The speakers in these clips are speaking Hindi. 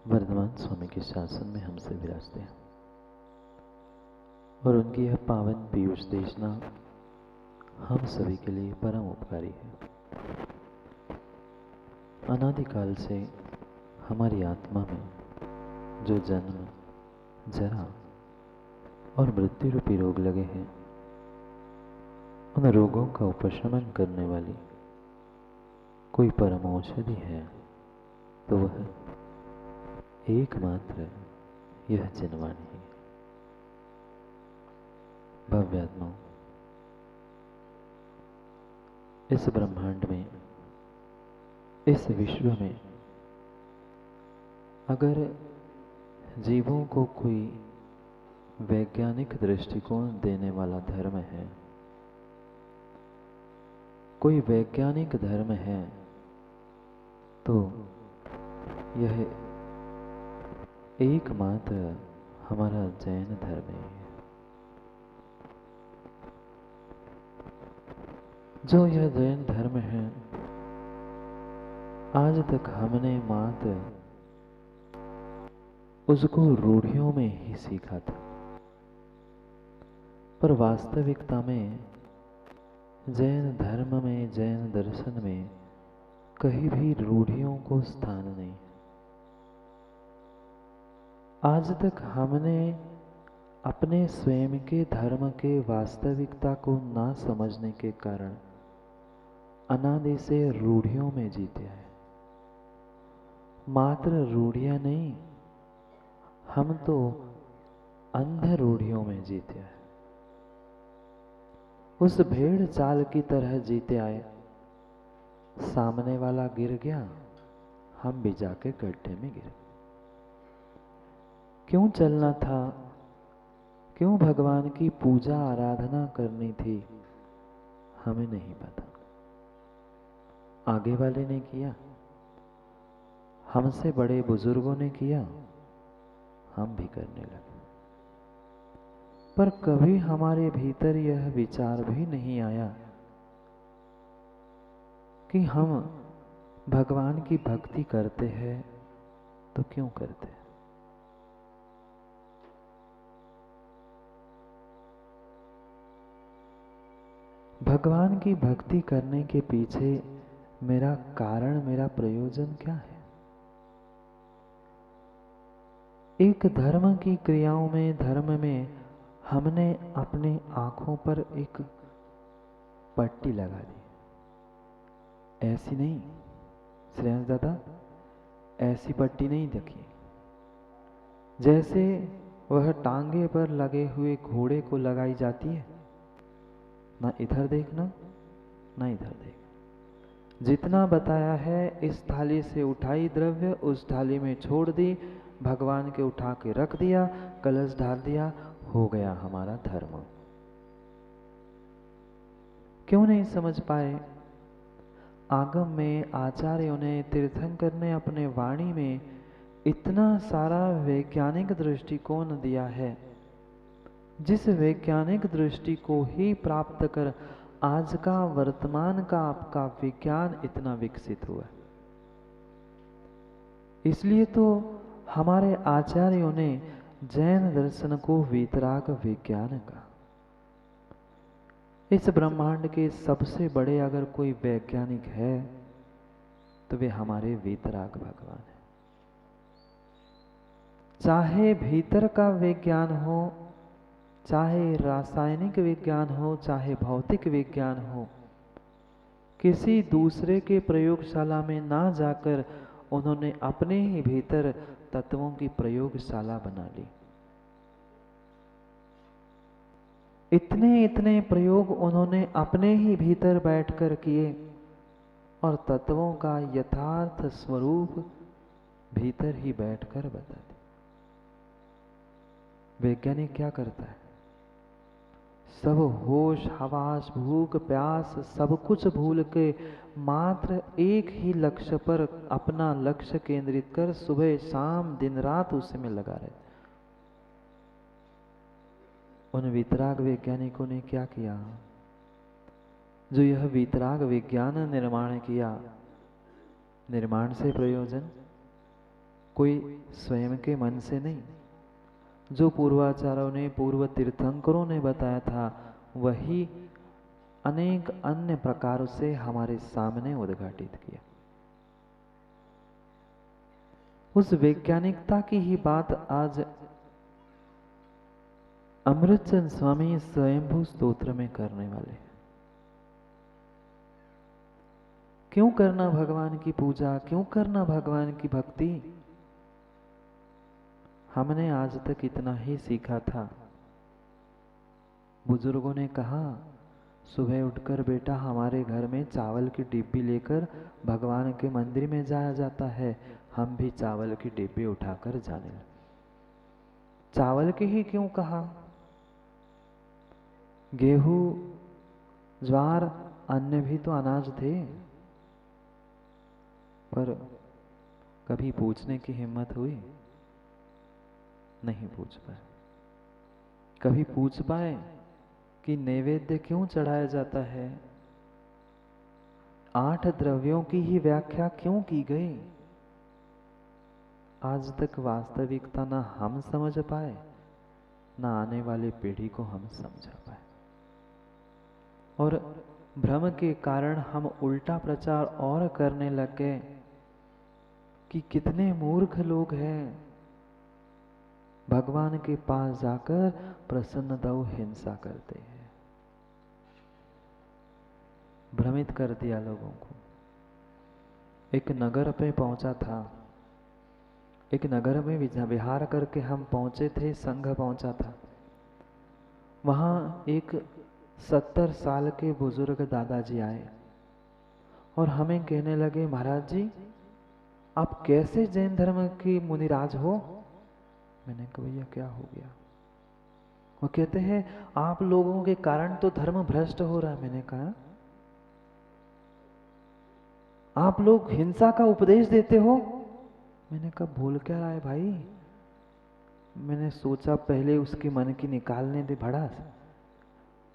वर्धमान स्वामी के शासन में हमसे विराजते हैं और उनकी यह पावन पीयूष देशना हम सभी के लिए परम उपकारी है। अनादिकाल से हमारी आत्मा में जो जन्म, जरा और मृत्यु रूपी रोग लगे हैं, उन रोगों का उपशमन करने वाली कोई परम औषधि है तो वह एकमात्र यह जनवाणी है। भव्यात्माओं, इस ब्रह्मांड में, इस विश्व में अगर जीवों को कोई वैज्ञानिक दृष्टिकोण देने वाला धर्म है, कोई वैज्ञानिक धर्म है, तो यह एकमात्र हमारा जैन धर्म है। जो यह जैन धर्म है, आज तक हमने मात्र उसको रूढ़ियों में ही सीखा था, पर वास्तविकता में जैन धर्म में, जैन दर्शन में कहीं भी रूढ़ियों को स्थान नहीं। आज तक हमने अपने स्वयं के धर्म के वास्तविकता को ना समझने के कारण अनादि से रूढ़ियों में जीते हैं। मात्र रूढ़ियां नहीं, हम तो अंध रूढ़ियों में जीते हैं। उस भेड़ चाल की तरह जीते आए। सामने वाला गिर गया, हम भी जाके गड्ढे में गिर। क्यों चलना था, क्यों भगवान की पूजा आराधना करनी थी, हमें नहीं पता। आगे वाले ने किया, हमसे बड़े बुजुर्गों ने किया, हम भी करने लगे। पर कभी हमारे भीतर यह विचार भी नहीं आया कि हम भगवान की भक्ति करते हैं तो क्यों करते हैं। भगवान की भक्ति करने के पीछे मेरा कारण, मेरा प्रयोजन क्या है। एक धर्म की क्रियाओं में, धर्म में हमने अपने आंखों पर एक पट्टी लगा दी। ऐसी नहीं श्रेयांश दादा, ऐसी पट्टी नहीं रखी जैसे वह टांगे पर लगे हुए घोड़े को लगाई जाती है। ना इधर देखना, ना इधर देखना। जितना बताया है, इस थाली से उठाई द्रव्य, उस थाली में छोड़ दी, भगवान के उठा के रख दिया, कलश डाल दिया, हो गया हमारा धर्म। क्यों नहीं समझ पाए? आगम में आचार्यों ने, तीर्थंकर ने अपने वाणी में इतना सारा वैज्ञानिक दृष्टिकोण दिया है, जिस वैज्ञानिक दृष्टि को ही प्राप्त कर आज का, वर्तमान का आपका विज्ञान इतना विकसित हुआ। इसलिए तो हमारे आचार्यों ने जैन दर्शन को वीतराग विज्ञान कहा। इस ब्रह्मांड के सबसे बड़े अगर कोई वैज्ञानिक है तो वे हमारे वीतराग भगवान है। चाहे भीतर का विज्ञान हो, चाहे रासायनिक विज्ञान हो, चाहे भौतिक विज्ञान हो, किसी दूसरे के प्रयोगशाला में ना जाकर उन्होंने अपने ही भीतर तत्वों की प्रयोगशाला बना ली। इतने इतने प्रयोग उन्होंने अपने ही भीतर बैठकर किए और तत्वों का यथार्थ स्वरूप भीतर ही बैठकर बता दिया। वैज्ञानिक क्या करता है? सब होश, हवास, भूख, प्यास सब कुछ भूल के मात्र एक ही लक्ष्य पर अपना लक्ष्य केंद्रित कर सुबह शाम दिन रात उसी में लगा रहे। उन वितराग वैज्ञानिकों ने क्या किया? जो यह वितराग विज्ञान निर्माण किया, निर्माण से प्रयोजन कोई स्वयं के मन से नहीं, जो पूर्वाचार्यों ने, पूर्व तीर्थंकरों ने बताया था वही अनेक अन्य प्रकारों से हमारे सामने उद्घाटित किया। उस वैज्ञानिकता की ही बात आज अमृतचंद स्वामी स्वयंभू स्तोत्र में करने वाले हैं। क्यों करना भगवान की पूजा, क्यों करना भगवान की भक्ति? हमने आज तक इतना ही सीखा था। बुजुर्गों ने कहा सुबह उठकर बेटा हमारे घर में चावल की डिब्बी लेकर भगवान के मंदिर में जाया जाता है। हम भी चावल की डिब्बी उठाकर जाने लगे। चावल के ही क्यों कहा? गेहूं, ज्वार, अन्य भी तो अनाज थे। पर कभी पूछने की हिम्मत हुई? नहीं पूछ पाए। कभी पूछ पाए कि नैवेद्य क्यों चढ़ाया जाता है? 8 द्रव्यों की ही व्याख्या क्यों की गई? आज तक वास्तविकता ना हम समझ पाए, ना आने वाली पीढ़ी को हम समझा पाए। और भ्रम के कारण हम उल्टा प्रचार और करने लग गए कि कितने मूर्ख लोग हैं, भगवान के पास जाकर प्रसन्नता हिंसा करते हैं। भ्रमित कर दिया लोगों को। एक नगर पे पहुंचा था, एक नगर में विहार करके हम पहुंचे थे, संघ पहुंचा था। वहां एक 70 साल के बुजुर्ग दादाजी आए और हमें कहने लगे महाराज जी आप कैसे जैन धर्म के मुनिराज हो? मैंने कहा भैया क्या हो गया? वो कहते हैं आप लोगों के कारण तो धर्म भ्रष्ट हो रहा है। मैंने कहा आप लोग हिंसा का उपदेश देते हो? मैंने कहा बोल क्या रहा है भाई? मैंने सोचा पहले उसके मन की निकालने दे भड़ास,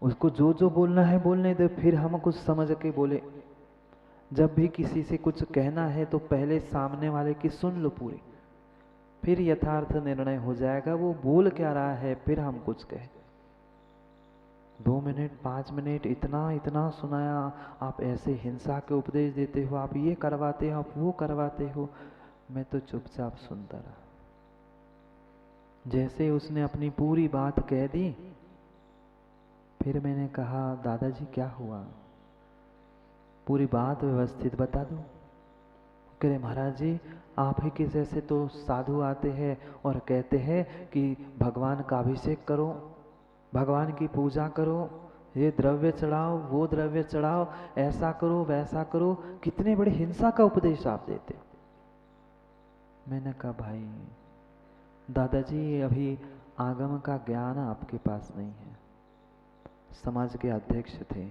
उसको जो जो बोलना है बोलने दे, फिर हम कुछ समझ के बोले। जब भी किसी से कुछ कहना है तो पहले सामने वाले की सुन लो पूरी, फिर यथार्थ निर्णय हो जाएगा वो बोल क्या रहा है, फिर हम कुछ कहें। 2 मिनट 5 मिनट इतना सुनाया। आप ऐसे हिंसा के उपदेश देते हो, आप ये करवाते हो, आप वो करवाते हो। मैं तो चुपचाप सुनता रहा। जैसे उसने अपनी पूरी बात कह दी, फिर मैंने कहा दादाजी क्या हुआ, पूरी बात व्यवस्थित बता दो। कह रहे महाराज जी आप ही के जैसे तो साधु आते हैं और कहते हैं कि भगवान का अभिषेक करो, भगवान की पूजा करो, ये द्रव्य चढ़ाओ, वो द्रव्य चढ़ाओ, ऐसा करो वैसा करो, कितने बड़े हिंसा का उपदेश आप देते। मैंने कहा भाई दादाजी अभी आगम का ज्ञान आपके पास नहीं है। समाज के अध्यक्ष थे,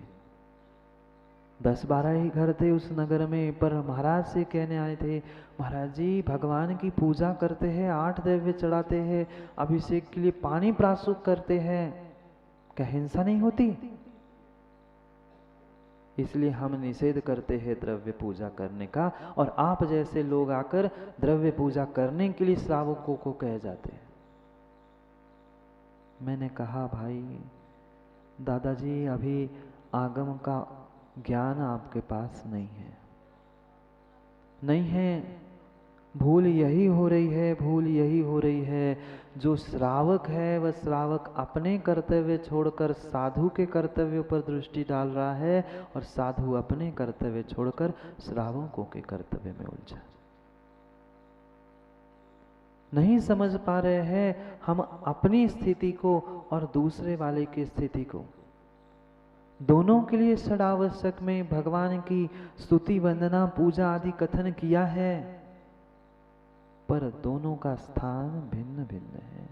10-12 ही घर थे उस नगर में, पर महाराज से कहने आए थे महाराज जी भगवान की पूजा करते हैं, 8 द्रव्य चढ़ाते हैं, अभिषेक के लिए पानी प्राशुक करते हैं, क्या हिंसा नहीं होती? इसलिए हम निषेध करते हैं द्रव्य पूजा करने का, और आप जैसे लोग आकर द्रव्य पूजा करने के लिए श्रावकों को कह जाते हैं। मैंने कहा भाई दादाजी अभी आगम का ज्ञान आपके पास नहीं है, नहीं है। भूल यही हो रही है, भूल यही हो रही है, जो श्रावक है वह श्रावक अपने कर्तव्य छोड़कर साधु के कर्तव्य पर दृष्टि डाल रहा है, और साधु अपने कर्तव्य छोड़कर श्रावकों के कर्तव्य में उलझा। नहीं समझ पा रहे हैं हम अपनी स्थिति को और दूसरे वाले की स्थिति को। दोनों के लिए षडावश्यक में भगवान की स्तुति वंदना पूजा आदि कथन किया है, पर दोनों का स्थान भिन्न भिन्न है।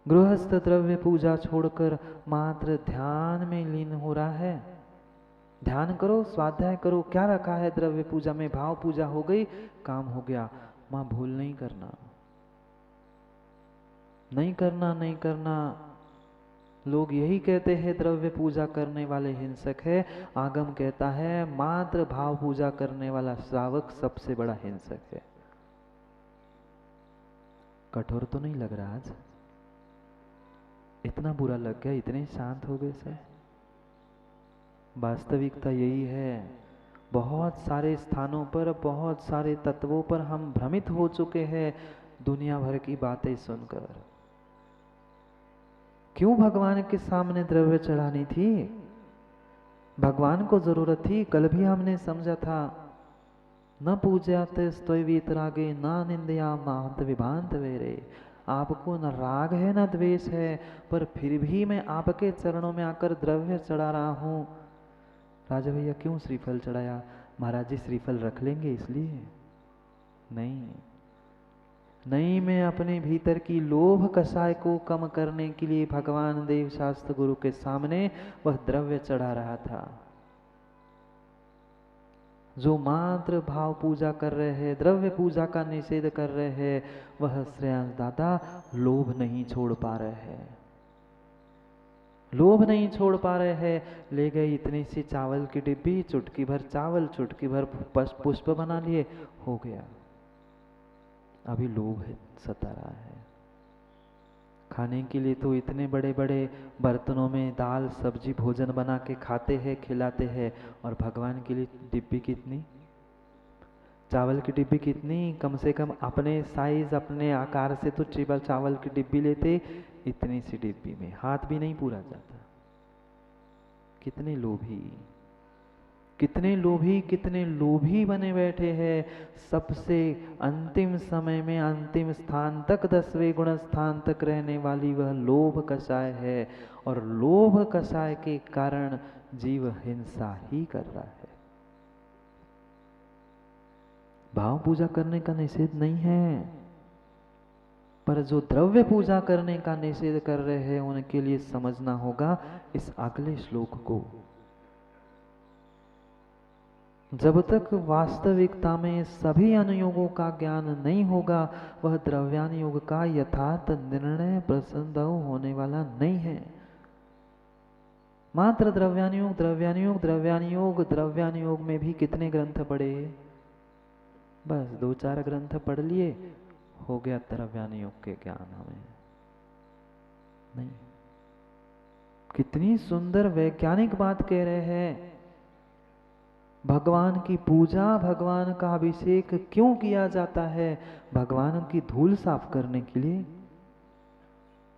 गृहस्थ द्रव्य पूजा छोड़कर मात्र ध्यान में लीन हो रहा है। ध्यान करो, स्वाध्याय करो, क्या रखा है द्रव्य पूजा में? भाव पूजा हो गई, काम हो गया। मां भूल नहीं करना, नहीं करना, नहीं करना। लोग यही कहते हैं द्रव्य पूजा करने वाले हिंसक है। आगम कहता है मात्र भाव पूजा करने वाला श्रावक सबसे बड़ा हिंसक है। कठोर तो नहीं लग रहा आज? इतना बुरा लग गया, इतने शांत हो गए सर? वास्तविकता यही है, बहुत सारे स्थानों पर, बहुत सारे तत्वों पर हम भ्रमित हो चुके हैं दुनिया भर की बातें सुनकर। क्यों भगवान के सामने द्रव्य चढ़ानी थी? भगवान को जरूरत थी, कल भी हमने समझा था, न पूज्यात स्तोय वीतरागे न निंदया नाहंत विभांत वेरे। आपको न राग है न द्वेष है, पर फिर भी मैं आपके चरणों में आकर द्रव्य चढ़ा रहा हूँ। राजा भैया क्यों श्रीफल चढ़ाया? महाराज जी श्रीफल रख लेंगे इसलिए? नहीं नहीं, मैं अपने भीतर की लोभ कषाय को कम करने के लिए भगवान देव शास्त्र गुरु के सामने वह द्रव्य चढ़ा रहा था। जो मात्र भाव पूजा कर रहे हैं, द्रव्य पूजा का निषेध कर रहे हैं, वह श्रेयांश दादा लोभ नहीं छोड़ पा रहे हैं, लोभ नहीं छोड़ पा रहे हैं। ले गए इतनी सी चावल की डिब्बी, चुटकी भर चावल, चुटकी भर पुष्प बना लिए, हो गया। अभी लोभ सता रहा है। खाने के लिए तो इतने बड़े बड़े बर्तनों में दाल सब्जी भोजन बना के खाते हैं, खिलाते हैं, और भगवान के लिए डिब्बी कितनी, चावल की डिब्बी कितनी, कम से कम अपने साइज अपने आकार से तो ट्रिपल चावल की डिब्बी लेते, इतनी सी डिब्बी में हाथ भी नहीं पूरा जाता। कितने लोभी, कितने लोभी, कितने लोभी बने बैठे हैं। सबसे अंतिम समय में अंतिम स्थान तक, 10वें गुण स्थान तक रहने वाली वह लोभ कषाय है, और लोभ कषाय के कारण जीव हिंसा ही कर रहा है। भाव पूजा करने का निषेध नहीं है, पर जो द्रव्य पूजा करने का निषेध कर रहे हैं उनके लिए समझना होगा इस अगले श्लोक को। जब तक वास्तविकता में सभी अनुयोगों का ज्ञान नहीं होगा, वह द्रव्यानुयोग का यथार्थ निर्णय प्रसन्न होने वाला नहीं है। मात्र द्रव्यानुयोग द्रव्यानुयोग द्रव्यानुयोग, द्रव्यानुयोग में भी कितने ग्रंथ पढ़े? बस 2-4 ग्रंथ पढ़ लिए, हो गया द्रव्यानुयोग के ज्ञान हमें। नहीं, कितनी सुंदर वैज्ञानिक बात कह रहे हैं। भगवान की पूजा, भगवान का अभिषेक क्यों किया जाता है? भगवान की धूल साफ करने के लिए?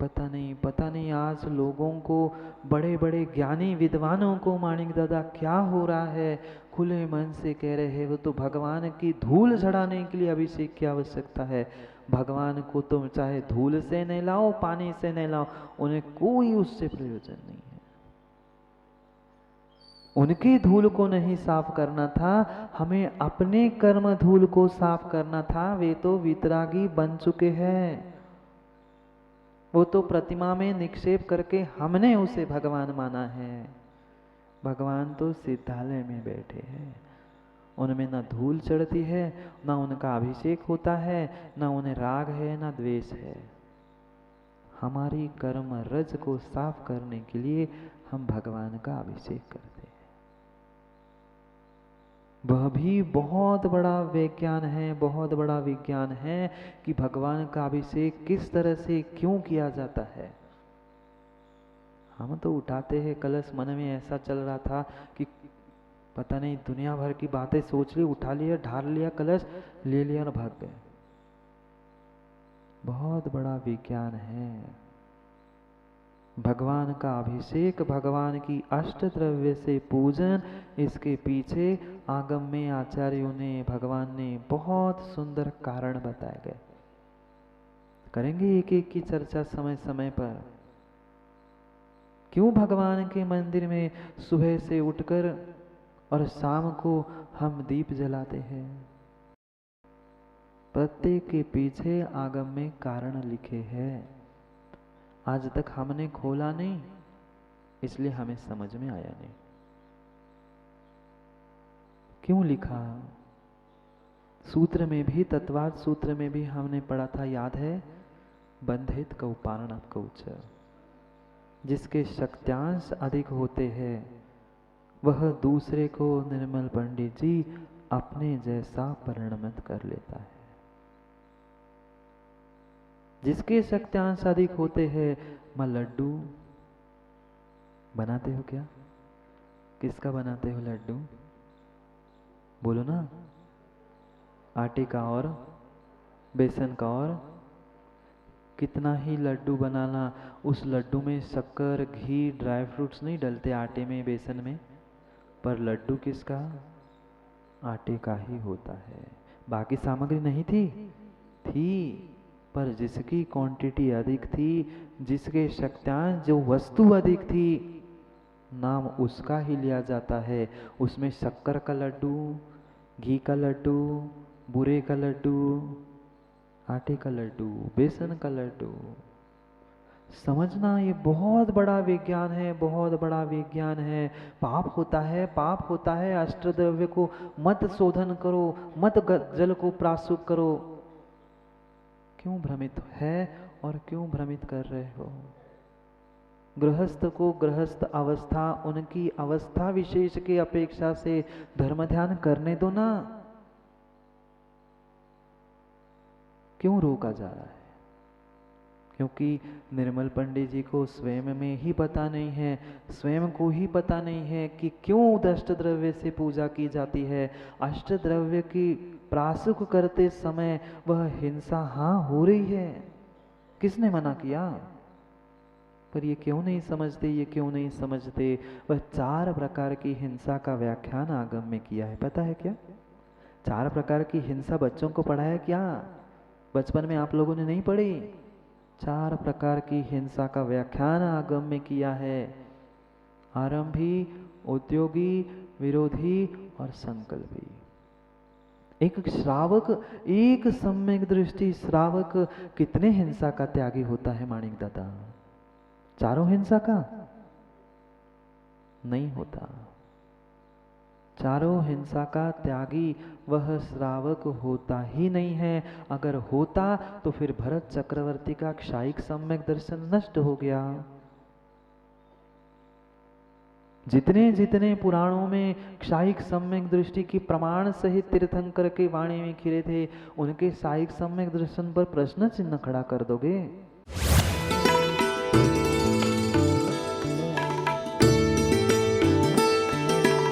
पता नहीं, पता नहीं आज लोगों को, बड़े बड़े ज्ञानी विद्वानों को माणिक दादा क्या हो रहा है, खुले मन से कह रहे हैं वो तो भगवान की धूल झड़ाने के लिए अभिषेक की आवश्यकता है। भगवान को तुम चाहे धूल से नहलाओ, पानी से नहलाओ, उन्हें कोई उससे प्रयोजन नहीं है। उनकी धूल को नहीं साफ करना था, हमें अपने कर्म धूल को साफ करना था। वे तो वितरागी बन चुके हैं, वो तो प्रतिमा में निक्षेप करके हमने उसे भगवान माना है। भगवान तो सिद्धालय में बैठे हैं, उनमें ना धूल चढ़ती है, ना उनका अभिषेक होता है, ना उन्हें राग है, ना द्वेष है। हमारी कर्म रज को साफ करने के लिए हम भगवान का अभिषेक करते हैं। वह भी बहुत बड़ा विज्ञान है, बहुत बड़ा विज्ञान है कि भगवान का अभिषेक किस तरह से क्यों किया जाता है। हम तो उठाते हैं कलश, मन में ऐसा चल रहा था कि पता नहीं दुनिया भर की बातें सोच ली, उठा लिया, ढाल लिया कलश, ले लिया और भाग गए। बहुत बड़ा विज्ञान है। भगवान का अभिषेक, भगवान की अष्ट द्रव्य से पूजन, इसके पीछे आगम में आचार्यों ने, भगवान ने बहुत सुंदर कारण बताए गए। करेंगे एक एक की चर्चा समय समय पर। क्यों भगवान के मंदिर में सुबह से उठकर और शाम को हम दीप जलाते हैं? प्रत्येक के पीछे आगम में कारण लिखे हैं। आज तक हमने खोला नहीं, इसलिए हमें समझ में आया नहीं। क्यों लिखा? सूत्र में भी, तत्वार्थ सूत्र में भी हमने पढ़ा था, याद है? बंधित कौपार्णव कौच, जिसके शक्त्यांश अधिक होते हैं वह दूसरे को निर्मल पंडित जी अपने जैसा परिणमित कर लेता है। जिसके शक्त्यांश अधिक होते हैं, मां लड्डू बनाते हो क्या? किसका बनाते हो लड्डू? बोलो ना। आटे का और बेसन का। और कितना ही लड्डू बनाना, उस लड्डू में शक्कर, घी, ड्राई फ्रूट्स नहीं डलते आटे में, बेसन में, पर लड्डू किसका? आटे का ही होता है। बाकी सामग्री नहीं थी, पर जिसकी क्वांटिटी अधिक थी, जिसके शक्त्यांश, जो वस्तु अधिक थी, नाम उसका ही लिया जाता है। उसमें शक्कर का लड्डू, घी का लड्डू, बूरे का लड्डू, आटे का लड्डू, बेसन का लड्डू। समझना, ये बहुत बड़ा विज्ञान है, बहुत बड़ा विज्ञान है। पाप होता है, पाप होता है। अष्टद्रव्य को मत शोधन करो, मत जल को प्राशुक करो। क्यों भ्रमित है और क्यों भ्रमित कर रहे हो? गृहस्थ को गृहस्थ अवस्था, उनकी अवस्था विशेष की अपेक्षा से धर्म ध्यान करने दो ना। क्यों रोका जा रहा है? क्योंकि निर्मल पंडित जी को स्वयं में ही पता नहीं है, स्वयं को ही पता नहीं है कि क्यों अष्ट द्रव्य से पूजा की जाती है। अष्ट द्रव्य की प्राशुक करते समय वह हिंसा हाँ हो रही है, किसने मना किया? पर ये क्यों नहीं समझते, ये क्यों नहीं समझते? वह 4 प्रकार की हिंसा का व्याख्यान आगम में किया है, पता है क्या? 4 प्रकार की हिंसा बच्चों को पढ़ाया क्या? बचपन में आप लोगों ने नहीं पढ़ी? 4 प्रकार की हिंसा का व्याख्यान आगम में किया है। आरंभी, उद्योगी, विरोधी और संकल्पी। एक श्रावक, एक सम्यक दृष्टि श्रावक कितने हिंसा का त्यागी होता है माणिक दादा? 4 हिंसा का नहीं होता। 4 हिंसा का त्यागी वह श्रावक होता ही नहीं है। अगर होता तो फिर भरत चक्रवर्ती का क्षायिक सम्यक दर्शन नष्ट हो गया। जितने जितने पुराणों में क्षायिक सम्यक दृष्टि की प्रमाण सहित तीर्थंकर के वाणी में खिले थे, उनके क्षायिक सम्यक दर्शन पर प्रश्न चिन्ह खड़ा कर दोगे?